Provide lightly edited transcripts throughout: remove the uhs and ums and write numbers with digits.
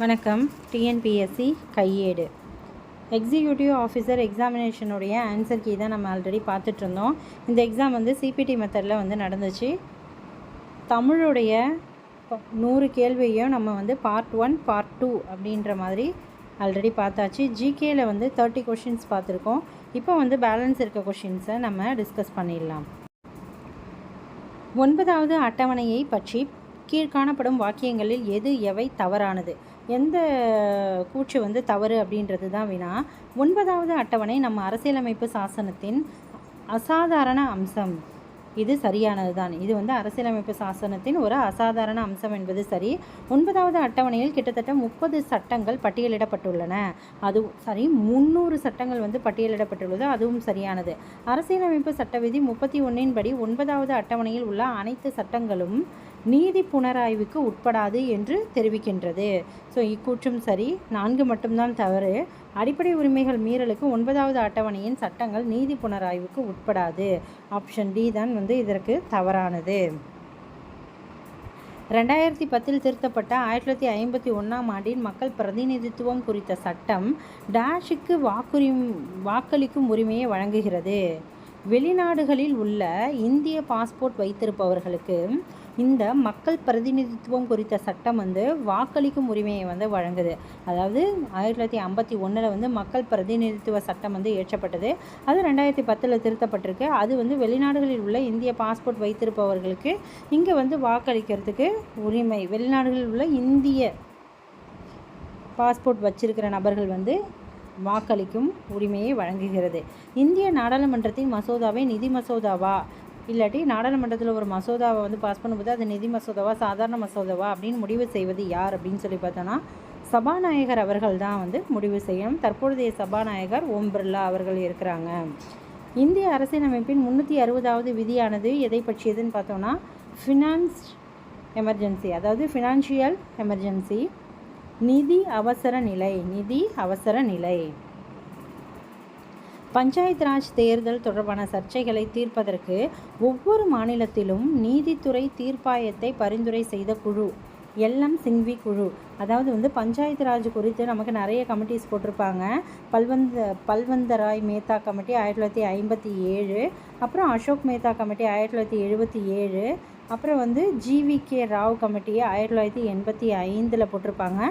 வணக்கம். டிஎன்பிஎஸ்சி கையேடு executive officer எக்ஸாமினேஷனுடைய answer key தான் நம்ம ஆல்ரெடி பார்த்துட்ருந்தோம். இந்த எக்ஸாம் வந்து சிபிடி மெத்தடில் வந்து நடந்துச்சு. தமிழுடைய 100 கேள்வியும் நம்ம வந்து பார்ட் 1 பார்ட் 2 அப்படின்ற மாதிரி ஆல்ரெடி பார்த்தாச்சு. ஜிகேயில் வந்து 30 கொஷின்ஸ் பார்த்துருக்கோம். இப்போ வந்து பேலன்ஸ் இருக்க கொஷின்ஸை நம்ம டிஸ்கஸ் பண்ணிடலாம். 9வது அட்டவணையை பற்றி கீழ்காணப்படும் வாக்கியங்களில் எவை தவறானது? எந்த கூற்று வந்து தவறு அப்படின்றது தான் வினா. 9வது அட்டவணை நம்ம அரசியலமைப்பு சாசனத்தின் அசாதாரண அம்சம். இது சரியானது தான். இது வந்து அரசியலமைப்பு சாசனத்தின் ஒரு அசாதாரண அம்சம் என்பது சரி. 9வது அட்டவணையில் கிட்டத்தட்ட 30 சட்டங்கள் பட்டியலிடப்பட்டுள்ளன. அது சரி. 300 சட்டங்கள் வந்து பட்டியலிடப்பட்டுள்ளது. அதுவும் சரியானது. அரசியலமைப்பு சட்ட விதி 31 படி 9வது அட்டவணையில் உள்ள அனைத்து சட்டங்களும் நீதி புனராய்வுக்கு உட்படாது என்று தெரிவிக்கின்றது. ஸோ இக்கூற்றும் சரி. 4 மட்டும்தான் தவறு. அடிப்படை உரிமைகள் மீறலுக்கு 9வது அட்டவணையின் சட்டங்கள் நீதி புனராய்வுக்கு உட்படாது. ஆப்ஷன் டி தான் வந்து இதற்கு தவறானது. 2010 திருத்தப்பட்ட 1951 ஆண்டின் மக்கள் பிரதிநிதித்துவம் குறித்த சட்டம் டேஷுக்கு வாக்களிக்கும் உரிமையை வழங்குகிறது. வெளிநாடுகளில் உள்ள இந்திய பாஸ்போர்ட் வைத்திருப்பவர்களுக்கு இந்த மக்கள் பிரதிநிதித்துவம் குறித்த சட்டம் வந்து வாக்களிக்கும் உரிமையை வந்து வழங்குது. அதாவது 1951 வந்து மக்கள் பிரதிநிதித்துவ சட்டம் வந்து இயற்றப்பட்டது. அது 2010 திருத்தப்பட்டிருக்கு. அது வந்து வெளிநாடுகளில் உள்ள இந்திய பாஸ்போர்ட் வைத்திருப்பவர்களுக்கு இங்கே வந்து வாக்களிக்கிறதுக்கு உரிமை, வெளிநாடுகளில் உள்ள இந்திய பாஸ்போர்ட் வச்சிருக்கிற நபர்கள் வந்து வாக்களிக்கும் உரிமையை வழங்குகிறது. இந்திய நாடாளுமன்றத்தின் மசோதாவை நிதி மசோதாவா, இல்லாட்டி நாடாளுமன்றத்தில் ஒரு மசோதாவை வந்து பாஸ் பண்ணும்போது அது நிதி மசோதாவா சாதாரண மசோதாவா அப்படின்னு முடிவு செய்வது யார் அப்படின்னு சொல்லி பார்த்தோன்னா சபாநாயகர் அவர்கள் தான் வந்து முடிவு செய்யணும். தற்பொழுதைய சபாநாயகர் ஓம் பிர்லா அவர்கள் இருக்கிறாங்க. இந்திய அரசியலமைப்பின் 360வது விதியானது எதை பற்றியதுன்னு பார்த்தோன்னா ஃபினான்ஸ் எமர்ஜென்சி, அதாவது ஃபினான்ஷியல் எமர்ஜென்சி, நிதி அவசர நிலை. பஞ்சாயத்து ராஜ் தேர்தல் தொடர்பான சர்ச்சைகளை தீர்ப்பதற்கு ஒவ்வொரு மாநிலத்திலும் நீதித்துறை தீர்ப்பாயத்தை பரிந்துரை செய்த குழு எல்எம் சிங்வி குழு. அதாவது வந்து பஞ்சாயத்து ராஜ் குறித்து நமக்கு நிறைய கமிட்டிஸ் போட்டிருப்பாங்க. பல்வந்தராய் மேத்தா கமிட்டி 1957, அப்புறம் அசோக் மேத்தா கமிட்டி 1977, அப்புறம் வந்து ஜிவிகே ராவ் கமிட்டியை 1985 போட்டிருப்பாங்க.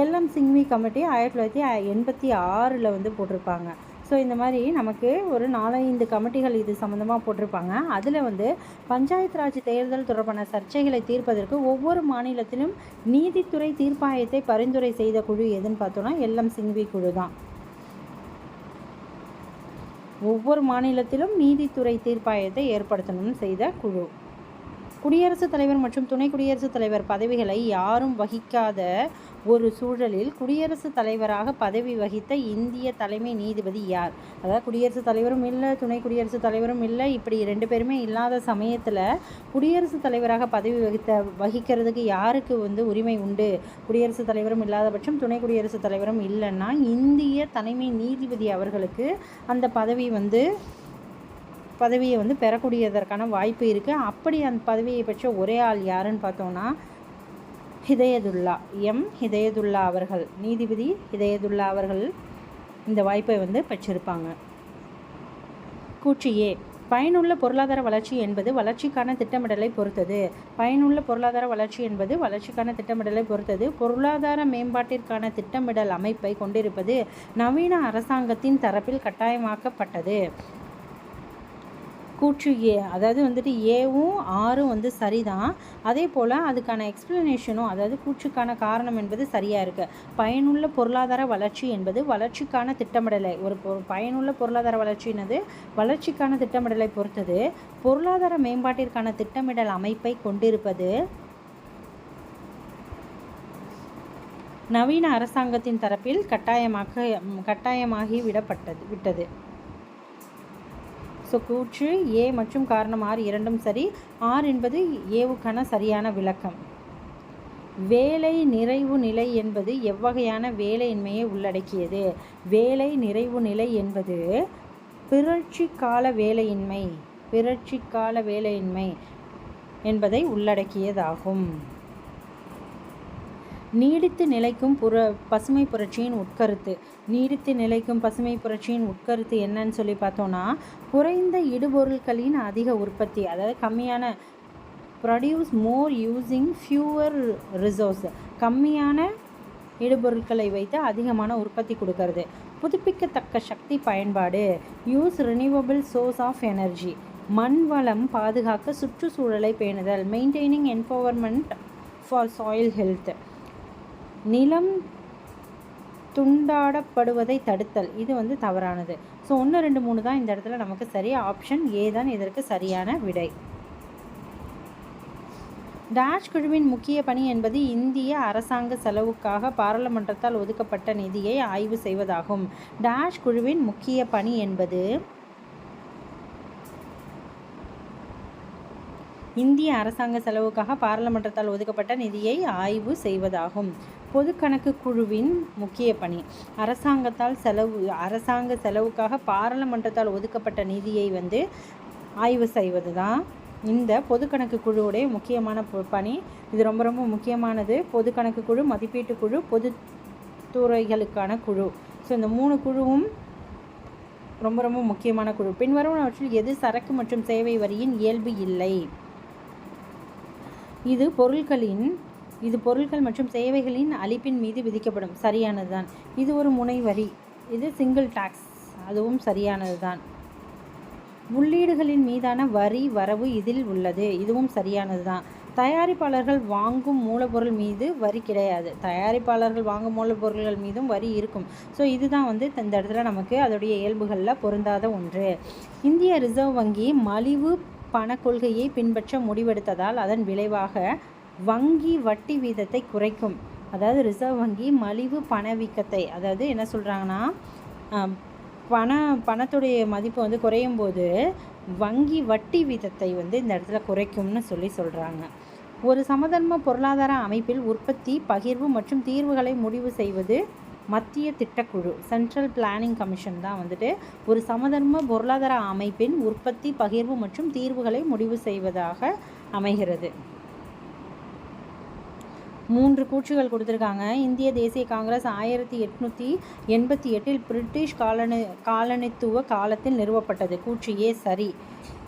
எல்எம் சிங்வி கமிட்டி 1986 வந்து போட்டிருப்பாங்க. ஸோ இந்த மாதிரி நமக்கு ஒரு 4-5 கமிட்டிகள் இது சம்மந்தமாக போட்டிருப்பாங்க. அதில் வந்து பஞ்சாயத்து ராஜ் தேர்தல் தொடர்பான சர்ச்சைகளை தீர்ப்பதற்கு ஒவ்வொரு மாநிலத்திலும் நீதித்துறை தீர்ப்பாயத்தை பரிந்துரை செய்த குழு எதுன்னு பார்த்தோன்னா எல்எம் சிங்வி குழு தான். ஒவ்வொரு மாநிலத்திலும் நீதித்துறை தீர்ப்பாயத்தை ஏற்படுத்தணும்னு செய்த குழு. குடியரசுத் தலைவர் மற்றும் துணை குடியரசுத் தலைவர் பதவிகளை யாரும் வகிக்காத ஒரு சூழலில் குடியரசுத் தலைவராக பதவி வகித்த இந்திய தலைமை நீதிபதி யார்? அதாவது குடியரசுத் தலைவரும் இல்லை, துணை குடியரசுத் தலைவரும் இல்லை, இப்படி 2 பேருமே இல்லாத சமயத்தில் குடியரசுத் தலைவராக பதவி வகிக்கிறதுக்கு யாருக்கு வந்து உரிமை உண்டு? குடியரசுத் தலைவரும் இல்லாத பட்சம் துணை குடியரசுத் தலைவரும் இல்லைன்னா இந்திய தலைமை நீதிபதி அவர்களுக்கு அந்த பதவியை வந்து பெறக்கூடியதற்கான வாய்ப்பு இருக்குது. அப்படி அந்த பதவியை பெற்ற ஒரே ஆள் யாருன்னு பார்த்தோன்னா ஹிதயதுல்லா அவர்கள், நீதிபதி ஹிதயதுல்லா அவர்கள் இந்த வாய்ப்பை வந்து பெற்றிருப்பாங்க. கூற்று ஏ. பயனுள்ள பொருளாதார வளர்ச்சி என்பது வளர்ச்சிக்கான திட்டமிடலை பொறுத்தது. பயனுள்ள பொருளாதார வளர்ச்சி என்பது வளர்ச்சிக்கான திட்டமிடலை பொறுத்தது. பொருளாதார மேம்பாட்டிற்கான திட்டமிடல் அமைப்பை கொண்டிருப்பது நவீன அரசாங்கத்தின் தரப்பில் கட்டாயமாக்கப்பட்டது. கூற்று ஏ. அதாவது வந்துட்டு ஏவும் ஆறும் வந்து சரிதான். அதே போல் அதுக்கான எக்ஸ்பிளனேஷனும், அதாவது கூற்றுக்கான காரணம் என்பது சரியாக இருக்குது. பயனுள்ள பொருளாதார வளர்ச்சி என்பது வளர்ச்சிக்கான திட்டமிடலை, ஒரு பயனுள்ள பொருளாதார வளர்ச்சினது வளர்ச்சிக்கான திட்டமிடலை பொறுத்தது. பொருளாதார மேம்பாட்டிற்கான திட்டமிடல் அமைப்பை கொண்டிருப்பது நவீன அரசாங்கத்தின் தரப்பில் கட்டாயமாகி விட்டது. ஸோ கூற்று ஏ மற்றும் காரணம் ஆர் இரண்டும் சரி. ஆர் என்பது ஏவுக்கான சரியான விளக்கம். வேலை நிறைவு நிலை என்பது எவ்வகையான வேலையின்மையை உள்ளடக்கியது? வேலை நிறைவு நிலை என்பது பிறழ்ச்சிக்கால வேலையின்மை என்பதை உள்ளடக்கியதாகும். நீடித்து நிலைக்கும் பசுமை புரட்சியின் உட்கருத்து. நீடித்து நிலைக்கும் பசுமை புரட்சியின் உட்கருத்து என்னன்னு சொல்லி பார்த்தோன்னா, குறைந்த இடுபொருட்களின் அதிக உற்பத்தி, அதாவது கம்மியான produce more using fewer resource, கம்மியான இடுபொருட்களை வைத்து அதிகமான உற்பத்தி கொடுக்கறது. புதுப்பிக்கத்தக்க சக்தி பயன்பாடு, use renewable source of energy, மண் வளம் பாதுகாக்க சுற்றுச்சூழலை பேணுதல், maintaining environment for soil health, நிலம் துண்டாடப்படுவதை தடுத்தல். இது வந்து தவறானது. ஸோ 1, 2, 3 தான் இந்த இடத்துல நமக்கு சரி. ஆப்ஷன் ஏ தான் இதற்கு சரியான விடை. டேஷ் குழுவின் முக்கிய பணி என்பது இந்திய அரசாங்க செலவுக்காக பாராளுமன்றத்தால் ஒதுக்கப்பட்ட நிதியை ஆய்வு செய்வதாகும். டேஷ் குழுவின் முக்கிய பணி என்பது இந்திய அரசாங்க செலவுக்காக பாராளுமன்றத்தால் ஒதுக்கப்பட்ட நிதியை ஆய்வு செய்வதாகும். பொது கணக்கு குழுவின் முக்கிய பணி அரசாங்க செலவுக்காக பாராளுமன்றத்தால் ஒதுக்கப்பட்ட நிதியை வந்து ஆய்வு செய்வது தான் இந்த பொது கணக்கு குழுவுடைய முக்கியமான பணி. இது ரொம்ப ரொம்ப முக்கியமானது. பொது கணக்கு குழு, மதிப்பீட்டு குழு, பொது துறைகளுக்கான குழு. ஸோ இந்த 3 குழுவும் ரொம்ப ரொம்ப முக்கியமான குழு. பின்வருவனவற்றில் எது சரக்கு மற்றும் சேவை வரியின் இயல்பு இல்லை? இது பொருட்கள் மற்றும் சேவைகளின் அளிப்பின் மீது விதிக்கப்படும். சரியானது தான். இது ஒரு முனை வரி. இது சிங்கிள் டாக்ஸ். அதுவும் சரியானது தான். உள்ளீடுகளின் மீதான வரி வரவு இதில் உள்ளது. இதுவும் சரியானது தான். தயாரிப்பாளர்கள் வாங்கும் மூலப்பொருள் மீது வரி கிடையாது. தயாரிப்பாளர்கள் வாங்கும் மூலப்பொருள்கள் மீதும் வரி இருக்கும். ஸோ இதுதான் வந்து இந்த இடத்துல நமக்கு அதோடைய இயல்புகளில் பொருந்தாத ஒன்று. இந்திய ரிசர்வ் வங்கி மலிவு பண கொள்கையை பின்பற்ற முடிவெடுத்ததால் அதன் விளைவாக வங்கி வட்டி வீதத்தை குறைக்கும். அதாவது ரிசர்வ் வங்கி மலிவு பணவீக்கத்தை, அதாவது என்ன சொல்கிறாங்கன்னா, பணத்துடைய மதிப்பு வந்து குறையும் போது வங்கி வட்டி வீதத்தை வந்து இந்த இடத்துல குறைக்கும்னு சொல்கிறாங்க. ஒரு சமதர்ம பொருளாதார அமைப்பில் உற்பத்தி, பகிர்வு மற்றும் தீர்வுகளை முடிவு செய்வது மத்திய திட்டக்குழு, சென்ட்ரல் பிளானிங் கமிஷன் தான் வந்துட்டு ஒரு சமதர்ம பொருளாதார அமைப்பின் உற்பத்தி, பகிர்வு மற்றும் தீர்வுகளை முடிவு செய்வதாக அமைகிறது. 3 கூற்றுகள் கொடுத்துருக்காங்க. இந்திய தேசிய காங்கிரஸ் 1888 பிரிட்டிஷ் காலனித்துவ காலத்தில் நிறுவப்பட்டது. கூற்று ஏ சரி.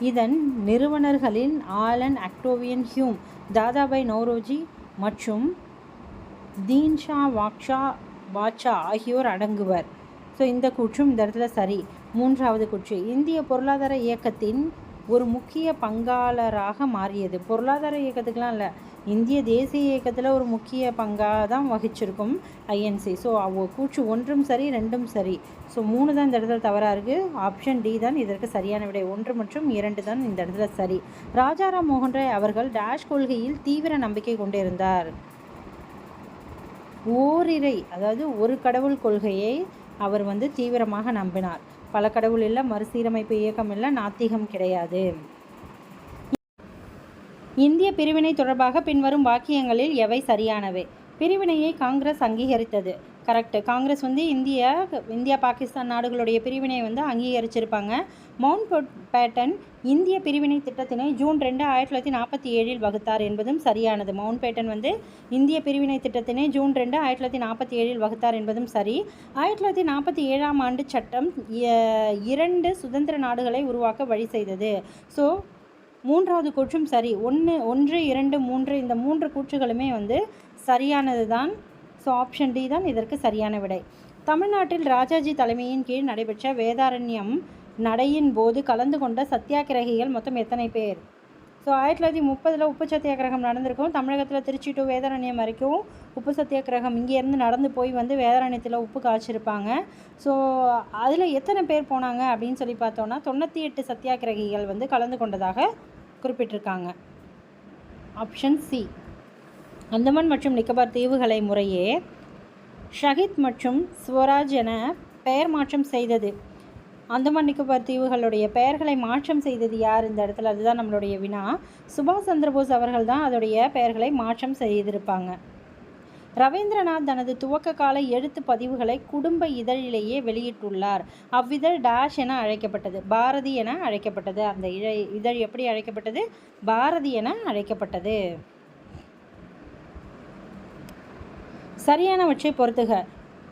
இதன் நிறுவனர்களில் ஆலன் அக்டோவியன் ஹியூம், தாதாபாய் நௌரோஜி மற்றும் தீன்ஷா பாட்ஷா ஆகியோர் அடங்குவர். ஸோ இந்த கூற்றும் இந்த இடத்துல சரி. 3வது கூற்று, இந்திய பொருளாதார இயக்கத்தின் ஒரு முக்கிய பங்காளராக மாறியது. பொருளாதார இயக்கத்துக்கெலாம் இல்லை, இந்திய தேசிய இயக்கத்தில் ஒரு முக்கிய பங்காக தான் வகிச்சிருக்கும் ஐஎன்சி. ஸோ கூற்று 1ம் சரி, 2ம் சரி. ஸோ 3 தான் இந்த இடத்துல தவறாக இருக்குது. ஆப்ஷன் டி தான் இதற்கு சரியான விடை. 1 மற்றும் 2 தான் இந்த இடத்துல சரி. ராஜாராம் மோகன் ராய் அவர்கள் டேஷ் கொள்கையில் தீவிர நம்பிக்கை கொண்டிருந்தார். ஓரிரை, அதாவது ஒரு கடவுள் கொள்கையை அவர் வந்து தீவிரமாக நம்பினார். பல கடவுள் இல்லை, மறுசீரமைப்பு இயக்கம் இல்லை, நாத்திகம் கிடையாது. இந்திய பிரிவினை தொடர்பாக பின்வரும் வாக்கியங்களில் எவை சரியானவை? பிரிவினையை காங்கிரஸ் அங்கீகரித்தது. கரெக்டு. காங்கிரஸ் வந்து இந்தியா பாகிஸ்தான் நாடுகளுடைய பிரிவினை வந்து அங்கீகரிச்சிருப்பாங்க. மவுண்ட் பேட்டன் இந்திய பிரிவினை திட்டத்தினை ஜூன் 2, 1947 வகுத்தார் என்பதும் சரியானது. மவுண்ட் பேட்டன் வந்து இந்திய பிரிவினை திட்டத்தினை ஜூன் 2, 1947 வகுத்தார் என்பதும் சரி. 1947ஆம் ஆண்டு சட்டம் 2 சுதந்திர நாடுகளை உருவாக்க வழி செய்தது. ஸோ 3வது கூற்றும் சரி. 1, 2, 3 இந்த 3 கூற்றுகளுமே வந்து சரியானது தான். ஸோ ஆப்ஷன் டி தான் இதற்கு சரியான விடை. தமிழ்நாட்டில் ராஜாஜி தலைமையின் கீழ் நடைபெற்ற வேதாரண்யம் நடையின் போது கலந்து கொண்ட சத்தியாகிரகிகள் மொத்தம் எத்தனை பேர்? ஸோ 1930 உப்பு சத்தியாகிரகம் நடந்திருக்கும். தமிழகத்தில் திருச்சி டு வேதாரண்யம் வரைக்கும் உப்பு சத்தியாகிரகம் இங்கேருந்து நடந்து போய் வந்து வேதாரண்யத்தில் உப்பு காய்ச்சிருப்பாங்க. ஸோ அதில் எத்தனை பேர் போனாங்க அப்படின்னு சொல்லி பார்த்தோன்னா 98 சத்தியாகிரகிகள் வந்து கலந்து கொண்டதாக குறிப்பிட்டிருக்காங்க. Option C. அந்தமான் மற்றும் நிக்கோபார் தீவுகளை முறையே ஷஹீத் மற்றும் ஸ்வராஜ் என பெயர் மாற்றம் செய்தது. அந்தமான் நிக்கோபார் தீவுகளுடைய பெயர்களை மாற்றம் செய்தது யார் இந்த இடத்துல? அதுதான் நம்மளுடைய வினா. சுபாஷ் சந்திரபோஸ் அவர்கள் தான் அதோடைய பெயர்களை மாற்றம் செய்திருப்பாங்க. ரவீந்திரநாத் தனது துவக்க கால எழுத்து பதிவுகளை குடும்ப இதழிலேயே வெளியிட்டுள்ளார். அவ்விதழ் டேஷ் என அழைக்கப்பட்டது. பாரதி என அழைக்கப்பட்டது. அந்த இதழ் எப்படி அழைக்கப்பட்டது? பாரதி என அழைக்கப்பட்டது. சரியானவற்றை பொறுத்துக.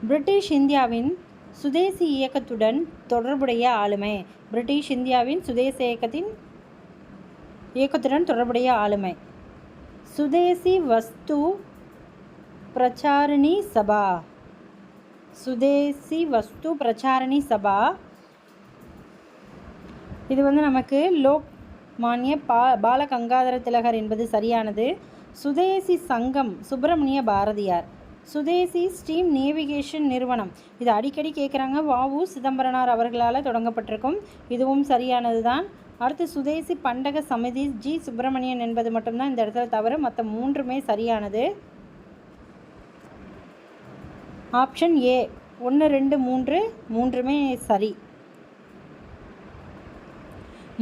பிரிட்டிஷ் இந்தியாவின் சுதேசி இயக்கத்துடன் தொடர்புடைய ஆளுமை. பிரிட்டிஷ் இந்தியாவின் சுதேசி இயக்கத்துடன் தொடர்புடைய ஆளுமை. சுதேசி வஸ்து பிரச்சாரணி சபா. சுதேசி வஸ்து பிரச்சாரணி சபா. இது வந்து நமக்கு லோக்மான்ய பாலகங்காதர திலகர் என்பது சரியானது. சுதேசி சங்கம் சுப்பிரமணிய பாரதியார். சுதேசி ஸ்டீம் நேவிகேஷன் நிறுவனம், இது அடிக்கடி கேட்குறாங்க, வ.உ. சிதம்பரனார் அவர்களால் தொடங்கப்பட்டிருக்கும். இதுவும் சரியானது தான். அடுத்து சுதேசி பண்டக சமிதி ஜி சுப்பிரமணியன் என்பது மட்டும்தான் இந்த இடத்துல தவறு. மற்ற மூன்றுமே சரியானது. ஆப்ஷன் ஏ 1, 2, 3 மூன்றுமே சரி.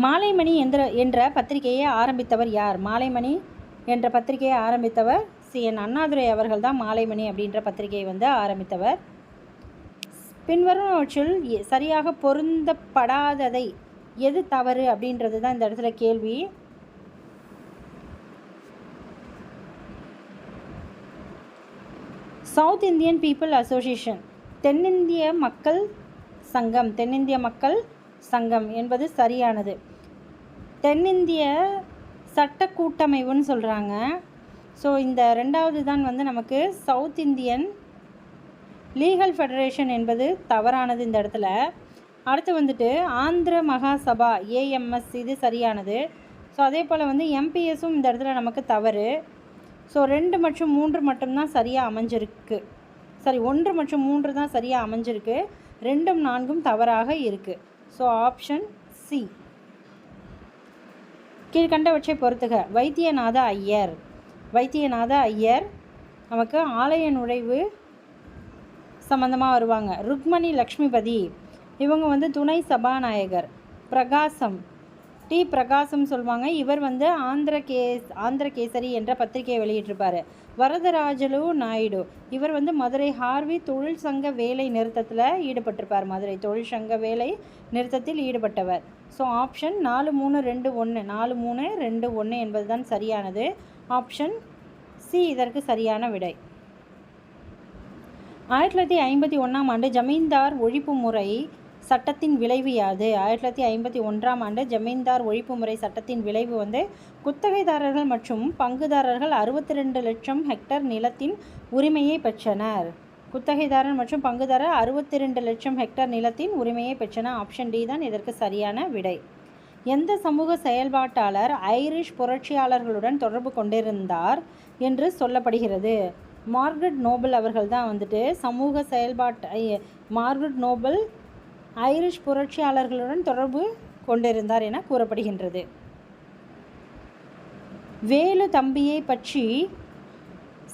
மாலைமணி என்ற பத்திரிகையை ஆரம்பித்தவர் யார்? மாலைமணி என்ற பத்திரிகையை ஆரம்பித்தவர் CN அண்ணாதுரை அவர்கள் தான் மாலைமணி அப்படின்ற பத்திரிகையை வந்து ஆரம்பித்தவர். பின்வருவனவற்றுள் சரியாக பொருந்தப்படாததை எது தவறு அப்படின்றது தான் இந்த இடத்துல கேள்வி. சவுத் இந்தியன் பீப்புள் அசோசியேஷன், தென்னிந்திய மக்கள் சங்கம். தென்னிந்திய மக்கள் சங்கம் என்பது சரியானது. தென்னிந்திய சட்ட கூட்டமைவுன்னு சொல்கிறாங்க. ஸோ இந்த ரெண்டாவது தான் வந்து நமக்கு சவுத் இந்தியன் லீகல் ஃபெடரேஷன் என்பது தவறானது இந்த இடத்துல. அடுத்து வந்துட்டு ஆந்திர மகாசபா AMS, இது சரியானது. ஸோ அதே போல் வந்து MPSம் இந்த இடத்துல நமக்கு தவறு. ஸோ 2 மற்றும் 3 மட்டும்தான் சரியாக அமைஞ்சிருக்கு. சரி, 1 மற்றும் 3 தான் சரியாக அமைஞ்சிருக்கு. 2ம் 4ம் தவறாக இருக்குது. So option C. கீழ்கண்டவற்றை பொறுத்துக. வைத்தியநாத ஐயர். வைத்தியநாத ஐயர் நமக்கு ஆலய நுழைவு சம்பந்தமாக வருவாங்க. ருக்மணி லக்ஷ்மிபதி, இவங்க வந்து துணை சபாநாயகர். பிரகாசம், டி பிரகாசம் சொல்லுவாங்க. இவர் வந்து ஆந்திர கேசரி என்ற பத்திரிகையை வெளியிட்டிருப்பார். வரதராஜலு நாயுடு, இவர் வந்து மதுரை ஹார்வி தொழிற்சங்க வேலை நிறுத்தத்தில் ஈடுபட்டிருப்பார். மதுரை தொழிற்சங்க வேலை நிறுத்தத்தில் ஈடுபட்டவர். ஸோ ஆப்ஷன் 4, 3, 2, 1 4, 3, 2, 1 என்பது தான் சரியானது. ஆப்ஷன் சி இதற்கு சரியான விடை. 1951ஆம் ஆண்டு ஜமீன்தார் ஒழிப்பு முறை சட்டத்தின் விளைவு யாது? 1951ஆம் ஆண்டு ஜமீன்தார் ஒழிப்பு முறை சட்டத்தின் விளைவு வந்து குத்தகைதாரர்கள் மற்றும் பங்குதாரர்கள் 62 லட்சம் ஹெக்டர் நிலத்தின் உரிமையை பெற்றனர். குத்தகைதாரர் மற்றும் பங்குதாரர் 62 லட்சம் ஹெக்டர் நிலத்தின் உரிமையை பெற்றனர். ஆப்ஷன் டி தான் இதற்கு சரியான விடை. எந்த சமூக செயல்பாட்டாளர் ஐரிஷ் புரட்சியாளர்களுடன் தொடர்பு கொண்டிருந்தார் என்று சொல்லப்படுகிறது? மார்கரெட் நோபல் அவர்கள் தான் வந்துட்டு மார்கரெட் நோபல் ஐரிஷ் புரட்சியாளர்களுடன் தொடர்பு கொண்டிருந்தார் என கூறப்படுகின்றது. வேலு தம்பியை பற்றி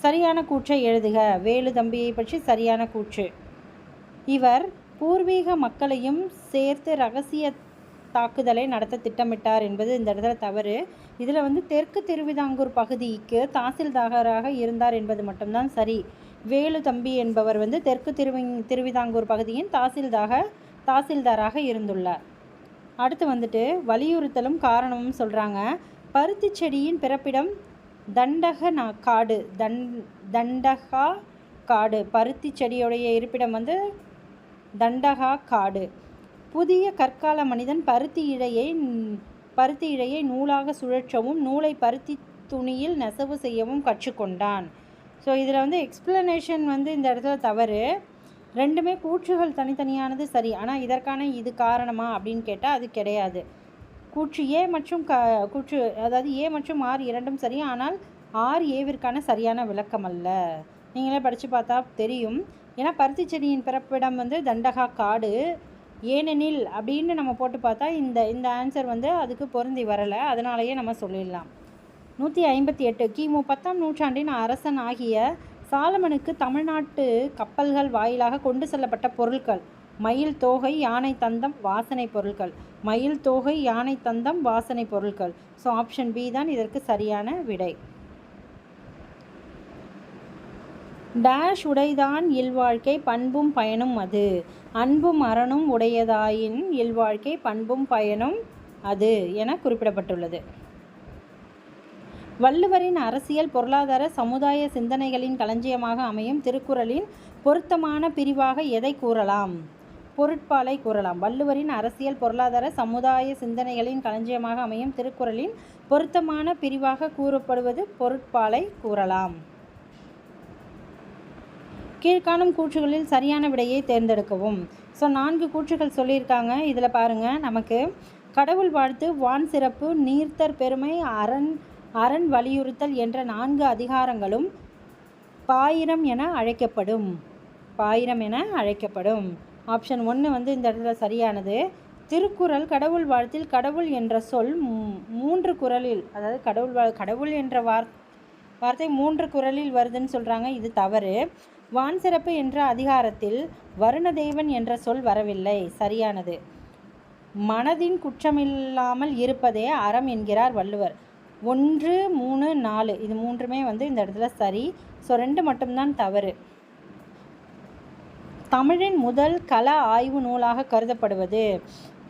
சரியான கூற்றை எழுதுக. வேலு தம்பியை பற்றி சரியான கூற்று. இவர் பூர்வீக மக்களையும் சேர்த்து இரகசிய தாக்குதலை நடத்த திட்டமிட்டார் என்பது இந்த இடத்துல தவறு. இதில் வந்து தெற்கு திருவிதாங்கூர் பகுதிக்கு தாசில்தாராக இருந்தார் என்பது மட்டும்தான் சரி. வேலு தம்பி என்பவர் வந்து தெற்கு திருவிதாங்கூர் பகுதியின் தாசில்தாராக இருந்துள்ளார். அடுத்து வந்துட்டு வலியுறுத்தலும் காரணமும் சொல்கிறாங்க. பருத்தி செடியின் பிறப்பிடம் தண்டகா காடு. பருத்தி செடியுடைய இருப்பிடம் வந்து தண்டகா காடு. புதிய கற்கால மனிதன் பருத்தி இழையை நூலாக சுழற்றவும் நூலை பருத்தி துணியில் நெசவு செய்யவும் கற்றுக்கொண்டான். ஸோ இதில் வந்து எக்ஸ்பிளனேஷன் வந்து இந்த இடத்துல தவறு. ரெண்டுமே கூற்றுகள் தனித்தனியானது சரி. ஆனால் இதற்கான இது காரணமா அப்படின்னு கேட்டால் அது கிடையாது. கூற்று ஏ மற்றும் கூற்று அதாவது ஏ மற்றும் ஆர் இரண்டும் சரி. ஆனால் ஆர் ஏவிற்கான சரியான விளக்கம் அல்ல. நீங்களே படித்து பார்த்தா தெரியும். ஏன்னா பருத்தி செடியின் பிறப்பிடம் வந்து தண்டகா காடு. ஏனெனில் அப்படின்னு நம்ம போட்டு பார்த்தா இந்த ஆன்சர் வந்து அதுக்கு பொருந்தி வரலை. அதனாலேயே நம்ம சொல்லிடலாம். 158 கிமு 10ஆம் நூற்றாண்டின் அரசன் ஆகிய சாலமனுக்கு தமிழ்நாட்டு கப்பல்கள் வாயிலாக கொண்டு செல்லப்பட்ட பொருட்கள். மயில் தோகை, யானை தந்தம், வாசனை பொருட்கள். மயில் தோகை, யானை தந்தம், வாசனை பொருட்கள். ஸோ ஆப்ஷன் பி தான் இதற்கு சரியான விடை. டேஷ் உடைதான் இல்வாழ்க்கை பண்பும் பயனும் அது. அன்பும் அறனும் உடையதாயின் இல்வாழ்க்கை பண்பும் பயனும் அது என குறிப்பிடப்பட்டுள்ளது. வள்ளுவரின் அரசியல் பொருளாதார சமுதாய சிந்தனைகளின் களஞ்சியமாக அமையும் திருக்குறளின் பொருத்தமான பிரிவாக எதை கூறலாம்? பொருட்பாலை கூறலாம். வள்ளுவரின் அரசியல் பொருளாதார சமுதாய சிந்தனைகளின் களஞ்சியமாக அமையும் திருக்குறளின் பொருத்தமான பிரிவாக கூறப்படுவது பொருட்பாலை கூறலாம். கீழ்காணும் கூற்றுகளில் சரியான விடையை தேர்ந்தெடுக்கவும். 4 கூற்றுகள் சொல்லியிருக்காங்க. இதில் பாருங்கள், நமக்கு கடவுள் வாழ்த்து, வான் சிறப்பு, நீர்த்தர் பெருமை, அரண் வலியுறுத்தல் என்ற 4 அதிகாரங்களும் பாயிரம் என அழைக்கப்படும். ஆப்ஷன் 1 இந்த இடத்துல சரியானது. திருக்குறள் கடவுள் வாழ்த்தில் கடவுள் என்ற சொல் 3 குறளில், அதாவது கடவுள் என்ற வார்த்தை 3 குறளில் வருதுன்னு சொல்கிறாங்க. இது தவறு. வான் சிறப்பு என்ற அதிகாரத்தில் வருணதேவன் என்ற சொல் வரவில்லை. சரியானது. மனதின் குற்றமில்லாமல் இருப்பதே அறம் என்கிறார் வள்ளுவர். 1, 3, 4 இது 3மே இந்த இடத்துல சரி. 2 மட்டும்தான் தவறு. தமிழின் முதல் கள ஆய்வு நூலாக கருதப்படுவது,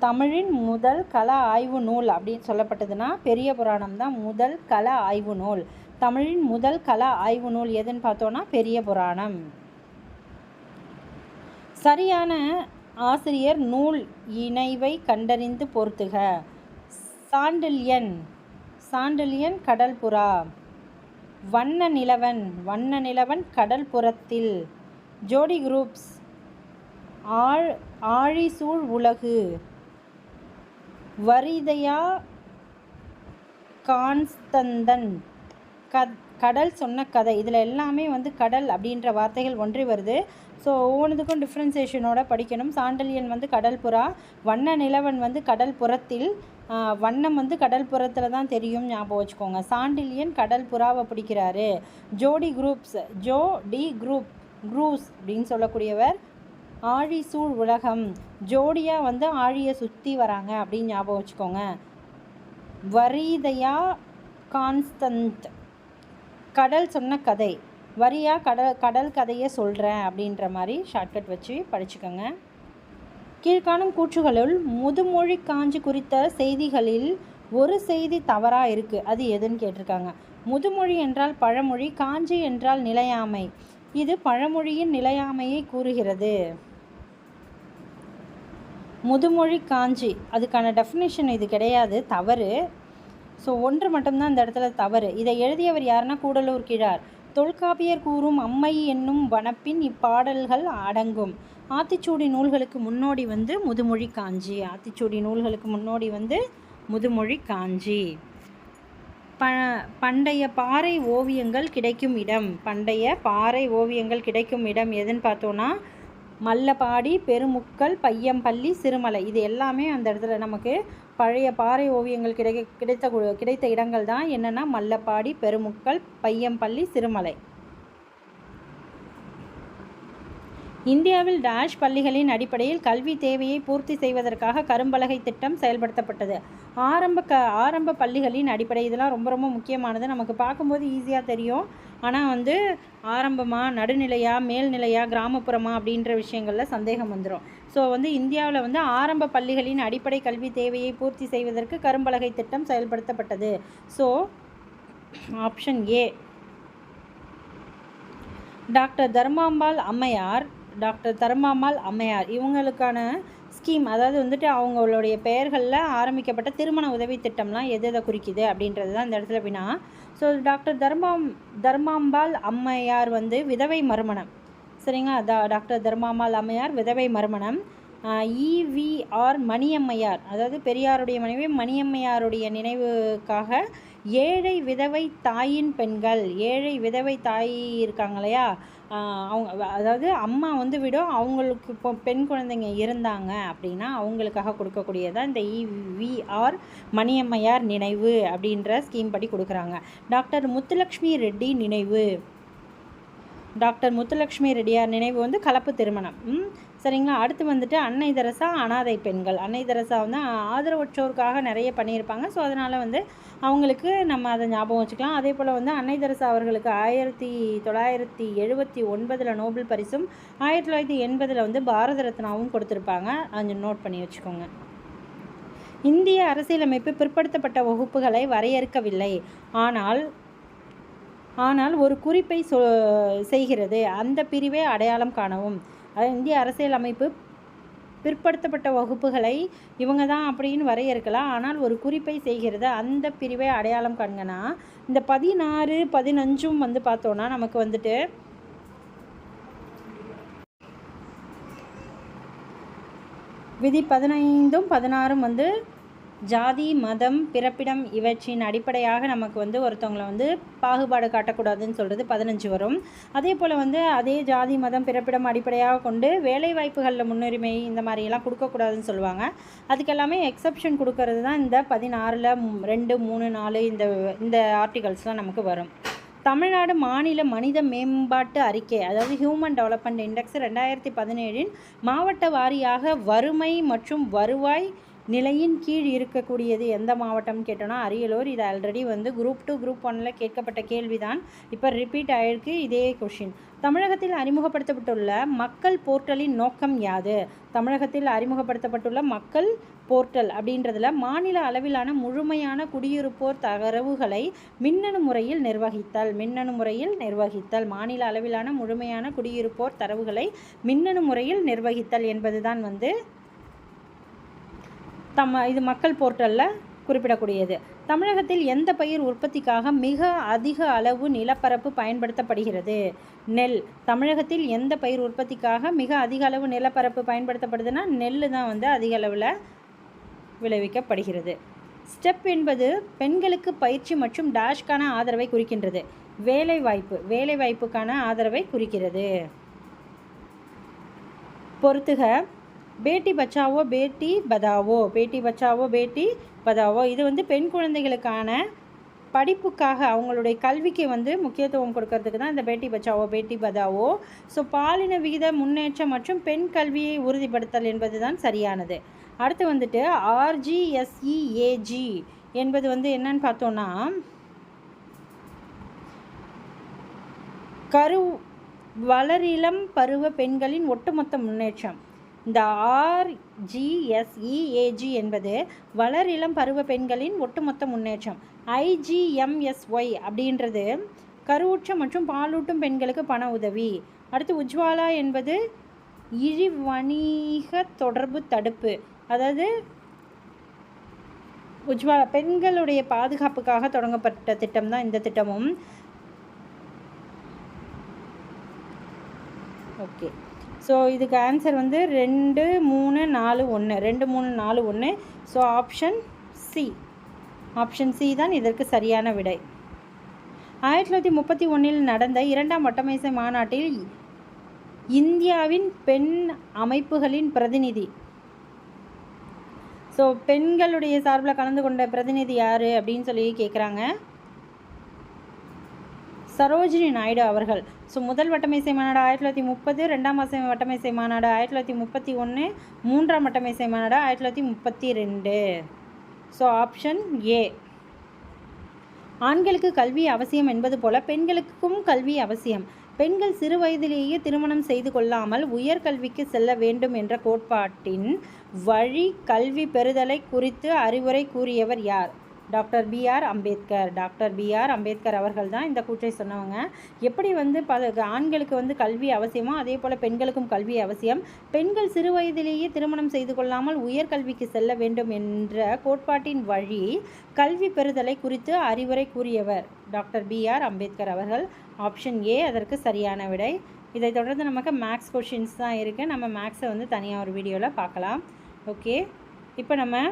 தமிழின் முதல் கள ஆய்வு நூல் அப்படின்னு சொல்லப்பட்டதுன்னா பெரிய புராணம் தான் முதல் கள ஆய்வு நூல். தமிழின் முதல் கள ஆய்வு நூல் எதுன்னு பார்த்தோன்னா பெரிய புராணம். சரியான ஆசிரியர் நூல் இணைவை கண்டறிந்து பொருத்துக. சாண்டில்யன் கடல்புறா. வண்ண நிலவன் கடல்புறத்தில். ஜோடி குரூப்ஸ் ஆழிசூழ் உலகு. வரிதையா கான்ஸ்தந்தன் கடல் சொன்ன கதை. இதில் எல்லாமே கடல் அப்படின்ற வார்த்தைகள் ஒன்றி வருது. ஸோ ஒவ்வொன்றுக்கும் டிஃப்ரென்சியேஷனோட படிக்கணும். சாண்டில்யன் கடல்புறா, வண்ண நிலவன் கடல் புறத்தில். வண்ணம் கடல் புறத்தில் தான் தெரியும், ஞாபகம் வச்சுக்கோங்க. சாண்டில்யன் கடல் புறாவை பிடிக்கிறாரு. ஜோடி குரூப்ஸ் குரூஸ் அப்படின்னு சொல்லக்கூடியவர் ஆழிசூழ் உலகம். ஜோடியாக ஆழியை சுற்றி வராங்க அப்படின்னு ஞாபகம் வச்சுக்கோங்க. வரிதையா கான்ஸ்தந்த் கடல் சொன்ன கதை. வரியா கடல் கதையை சொல்கிறேன் அப்படின்ற மாதிரி ஷார்ட்கட் வச்சு படிச்சுக்கோங்க. கீழ்காணும் கூற்றுகளுள் முதுமொழி காஞ்சி குறித்த செய்திகளில் ஒரு செய்தி தவறாக இருக்குது. அது எதுன்னு கேட்டிருக்காங்க. முதுமொழி என்றால் பழமொழி, காஞ்சி என்றால் நிலையாமை. இது பழமொழியின் நிலையாமையை கூறுகிறது. முதுமொழி காஞ்சி அதுக்கான டெஃபினேஷன் இது கிடையாது, தவறு. ஸோ 1 மட்டும்தான் இந்த இடத்துல தவறு. இதை எழுதியவர் யாருன்னா கூடலூர் கிழார். தொல்காப்பியர் கூறும் அம்மை என்னும் வனப்பின் இப்பாடல்கள் அடங்கும். ஆத்திச்சூடி நூல்களுக்கு முன்னோடி முதுமொழி காஞ்சி. ஆத்திச்சூடி நூல்களுக்கு முன்னோடி முதுமொழி காஞ்சி. பண்டைய பாறை ஓவியங்கள் கிடைக்கும் இடம் எதுன்னு பார்த்தோன்னா மல்லபாடி, பெருமுக்கல், பையம்பள்ளி, சிறுமலை. இது எல்லாமே அந்த இடத்துல நமக்கு பழைய பாறை ஓவியங்கள் கிடைத்த இடங்கள் தான். என்னென்னா மல்லபாடி, பெருமுக்கல், பையம்பள்ளி, சிறுமலை. இந்தியாவில் டேஷ் பள்ளிகளின் அடிப்படையில் கல்வி தேவையை பூர்த்தி செய்வதற்காக கரும்பலகை திட்டம் செயல்படுத்தப்பட்டது. ஆரம்ப பள்ளிகளின் அடிப்படை. இதெல்லாம் ரொம்ப ரொம்ப முக்கியமானது. நமக்கு பார்க்கும்போது ஈஸியாக தெரியும். ஆனால் ஆரம்பமாக, நடுநிலையா, மேல்நிலையா, கிராமப்புறமா அப்படின்ற விஷயங்களில் சந்தேகம் வந்துடும். ஸோ இந்தியாவில் ஆரம்ப பள்ளிகளின் அடிப்படை கல்வி தேவையை பூர்த்தி செய்வதற்கு கரும்பலகை திட்டம் செயல்படுத்தப்பட்டது. So option A. Doctor Dharmambal அம்மையார் இவங்களுக்கான ஸ்கீம், அதாவது அவங்களுடைய பெயர்களில் ஆரம்பிக்கப்பட்ட திருமண உதவி திட்டம்லாம் எதை குறிக்குது அப்படின்றது தான் இந்த இடத்துல வினா. ஸோ டாக்டர் தர்மாம்பாள் அம்மையார் விதவை மறுமணம். சரிங்களா? டாக்டர் தர்மாம்பாள் அம்மையார் விதவை மறுமணம். EVR மணியம்மையார், அதாவது பெரியாருடைய மனைவி மணியம்மையாருடைய நினைவுக்காக ஏழை விதவை தாயின் பெண்கள். ஏழை விதவை தாய் இருக்காங்க இல்லையா, அவங்க, அதாவது அம்மா விடும், அவங்களுக்கு இப்போ பெண் குழந்தைங்க இருந்தாங்க அப்படின்னா அவங்களுக்காக கொடுக்கக்கூடியதான் இந்த EVR மணியம்மையார் நினைவு அப்படின்ற ஸ்கீம் படி கொடுக்குறாங்க. டாக்டர் முத்துலக்ஷ்மி ரெட்டி நினைவு. டாக்டர் முத்துலக்ஷ்மி ரெட்டியார் நினைவு கலப்பு திருமணம். சரிங்களா? அடுத்து அன்னை தெரசா அனாதை பெண்கள். அன்னை தெரசா ஆதரவற்றோருக்காக நிறைய பண்ணியிருப்பாங்க. ஸோ அதனால் அவங்களுக்கு நம்ம அதை ஞாபகம் வச்சுக்கலாம். அதே போல் அன்னை தெரசா அவர்களுக்கு 1979 நோபல் பரிசும் 1980 பாரத ரத்னாவும் கொடுத்துருப்பாங்க. அதை நோட் பண்ணி வச்சுக்கோங்க. இந்திய அரசியலமைப்பு பிற்படுத்தப்பட்ட வகுப்புகளை வரையறுக்கவில்லை. ஆனால் ஆனால் ஒரு குறிப்பை செய்கிறது. அந்த பிரிவை அடையாளம் காணவும். இந்திய அரசியல் அமைப்பு பிற்படுத்தப்பட்ட வகுப்புகளை இவங்க தான் அப்படின்னு வரையறுக்கலாம். ஆனால் ஒரு குறிப்பை செய்கிறது. அந்த பிரிவை அடையாளம் காண்கனா இந்த 16, 15 வந்து பார்த்தோன்னா நமக்கு வந்துட்டு விதி 15, 16 வந்து ஜாதி, மதம், பிறப்பிடம் இவற்றின் அடிப்படையாக நமக்கு வந்து ஒருத்தவங்களை வந்து பாகுபாடு காட்டக்கூடாதுன்னு சொல்கிறது 15 வரும். அதே போல் வந்து அதே ஜாதி, மதம், பிறப்பிடம் அடிப்படையாக கொண்டு வேலைவாய்ப்புகளில் முன்னுரிமை இந்த மாதிரியெல்லாம் கொடுக்கக்கூடாதுன்னு சொல்லுவாங்க. அதுக்கெல்லாமே எக்ஸப்ஷன் கொடுக்கறது தான் இந்த 16ல் 2, 3, 4 இந்த ஆர்டிகல்ஸ்லாம் நமக்கு வரும். தமிழ்நாடு மாநில மனித மேம்பாட்டு அறிக்கை, அதாவது ஹியூமன் டெவலப்மெண்ட் இண்டெக்ஸ் 2017 மாவட்ட வாரியாக வறுமை மற்றும் வருவாய் நிலையின் கீழ் இருக்கக்கூடியது எந்த மாவட்டம்னு கேட்டோன்னா அரியலூர். இது ஆல்ரெடி வந்து குரூப் 2 குரூப் 1 கேட்கப்பட்ட கேள்வி தான். இப்போ ரிப்பீட் ஆகிருக்கு இதே கொஷின். தமிழகத்தில் அறிமுகப்படுத்தப்பட்டுள்ள மக்கள் போர்ட்டலின் நோக்கம் யாது? தமிழகத்தில் அறிமுகப்படுத்தப்பட்டுள்ள மக்கள் போர்ட்டல் அப்படின்றதுல மாநில அளவிலான முழுமையான குடியிருப்போர் தரவுகளை மின்னணு முறையில் நிர்வகித்தல். மாநில அளவிலான முழுமையான குடியிருப்போர் தரவுகளை மின்னணு முறையில் நிர்வகித்தல் என்பதுதான் வந்து இது மக்கள் போர்ட்டலில் குறிப்பிடக்கூடியது. தமிழகத்தில் எந்த பயிர் உற்பத்திக்காக மிக அதிக அளவு நிலப்பரப்பு பயன்படுத்தப்படுகிறது? நெல். தமிழகத்தில் எந்த பயிர் உற்பத்திக்காக மிக அதிக அளவு நிலப்பரப்பு பயன்படுத்தப்படுதுன்னா நெல் தான் வந்து அதிக அளவில் விளைவிக்கப்படுகிறது. ஸ்டெப் என்பது பெண்களுக்கு பயிற்சி மற்றும் டேஷ்கான ஆதரவை குறிக்கின்றது. வேலைவாய்ப்புக்கான ஆதரவை குறிக்கிறது. பொறுத்துக. பேட்டி பச்சாவோ பேட்டி பதாவோ இது வந்து பெண் குழந்தைகளுக்கான படிப்புக்காக அவங்களுடைய கல்விக்கு வந்து முக்கியத்துவம் கொடுக்கறதுக்கு தான் இந்த பேட்டி பச்சாவோ பேட்டி பதாவோ. ஸோ பாலின விகித முன்னேற்றம் மற்றும் பெண் கல்வியை உறுதிப்படுத்தல் என்பது தான் சரியானது. அடுத்து வந்துட்டு RGSEAG என்பது வந்து என்னன்னு பார்த்தோன்னா வளரிளம் பருவ பெண்களின் ஒட்டுமொத்த முன்னேற்றம். இந்த RGSEAG என்பது வளரிளம் பருவ பெண்களின் ஒட்டுமொத்த முன்னேற்றம். IGMSY அப்படின்றது கருவுற்ற மற்றும் பாலூட்டும் பெண்களுக்கு பண உதவி. அடுத்து உஜ்வாலா என்பது இழிவணிக தொடர்பு தடுப்பு, அதாவது உஜ்வாலா பெண்களுடைய பாதுகாப்புக்காக தொடங்கப்பட்ட திட்டம் தான் இந்த திட்டமும். ஓகே, ஸோ இதுக்கு ஆன்சர் வந்து 2, 3, 4, 1 2, 3, 4, 1. ஸோ ஆப்ஷன் சி தான் இதற்கு சரியான விடை. 1931 நடந்த 2ஆம் வட்டமேசை மாநாட்டில் இந்தியாவின் பெண் அமைப்புகளின் பிரதிநிதி. ஸோ பெண்களுடைய சார்பில் கலந்து கொண்ட பிரதிநிதி யார் அப்படின்னு சொல்லி கேட்குறாங்க. சரோஜினி நாயுடு அவர்கள். ஸோ முதல் வட்டமேசை மாநாடு 1930, 2ஆம் வட்டமேசை மாநாடு 1931, 3ஆம் வட்டமேசை மாநாடு 1932. So option A. ஆண்களுக்கு கல்வி அவசியம் என்பது போல பெண்களுக்கும் கல்வி அவசியம். பெண்கள் சிறு வயதிலேயே திருமணம் செய்து கொள்ளாமல் உயர்கல்விக்கு செல்ல வேண்டும் என்ற கோட்பாட்டின் வழி கல்வி பெறுதலை குறித்து அறிவுரை கூறியவர் யார்? Doctor B.R. அம்பேத்கர் அவர்கள் தான் இந்த கூற்றை சொன்னவங்க. எப்படி வந்து ஆண்களுக்கு வந்து கல்வி அவசியமோ அதே போல் பெண்களுக்கும் கல்வி அவசியம். பெண்கள் சிறு வயதிலேயே திருமணம் செய்து கொள்ளாமல் உயர்கல்விக்கு செல்ல வேண்டும் என்ற கோட்பாட்டின் வழி கல்வி பெறுதலை குறித்து அறிவுரை கூறியவர் டாக்டர் B.R. அம்பேத்கர் அவர்கள். ஆப்ஷன் ஏ அதற்கு சரியான விடை. இதை தொடர்ந்து நமக்கு மேக்ஸ் கொஷின்ஸ் தான் இருக்குது. நம்ம மேக்ஸை வந்து தனியாக ஒரு வீடியோவில் பார்க்கலாம். ஓகே, இப்போ நம்ம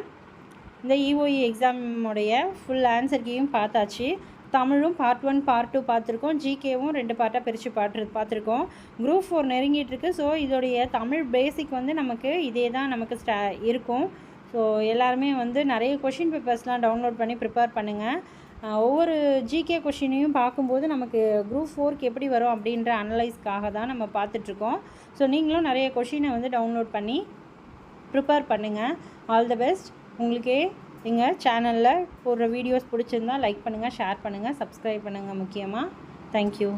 இந்த EOE எக்ஸாமுடைய ஃபுல் ஆன்சர் கீயும் பார்த்தாச்சு. தமிழும் பார்ட் 1 பார்ட் 2 பார்த்துருக்கோம். ஜிகேவும் 2 பார்ட்டாக பிரித்து பார்த்துருக்கோம். குரூப் 4 நெருங்கிட்டு இருக்குது. ஸோ இதோடைய தமிழ் பேசிக் வந்து நமக்கு இதே தான் நமக்கு இருக்கும். ஸோ எல்லாருமே வந்து நிறைய கொஷின் பேப்பர்ஸ்லாம் டவுன்லோட் பண்ணி ப்ரிப்பேர் பண்ணுங்கள். ஒவ்வொரு ஜிகே கொஷினையும் பார்க்கும்போது நமக்கு குரூப் 4க்கு எப்படி வரும் அப்படின்ற அனலைஸ்க்காக தான் நம்ம பார்த்துட்ருக்கோம். ஸோ நீங்களும் நிறைய கொஷினை வந்து டவுன்லோட் பண்ணி ப்ரிப்பேர் பண்ணுங்கள். All the best. உங்களுக்கு எங்கள் சேனலில் போடுற வீடியோஸ் பிடிச்சிருந்தால் லைக் பண்ணுங்கள், ஷேர் பண்ணுங்கள், சப்ஸ்கிரைப் பண்ணுங்கள். முக்கியமாக தேங்க்யூ.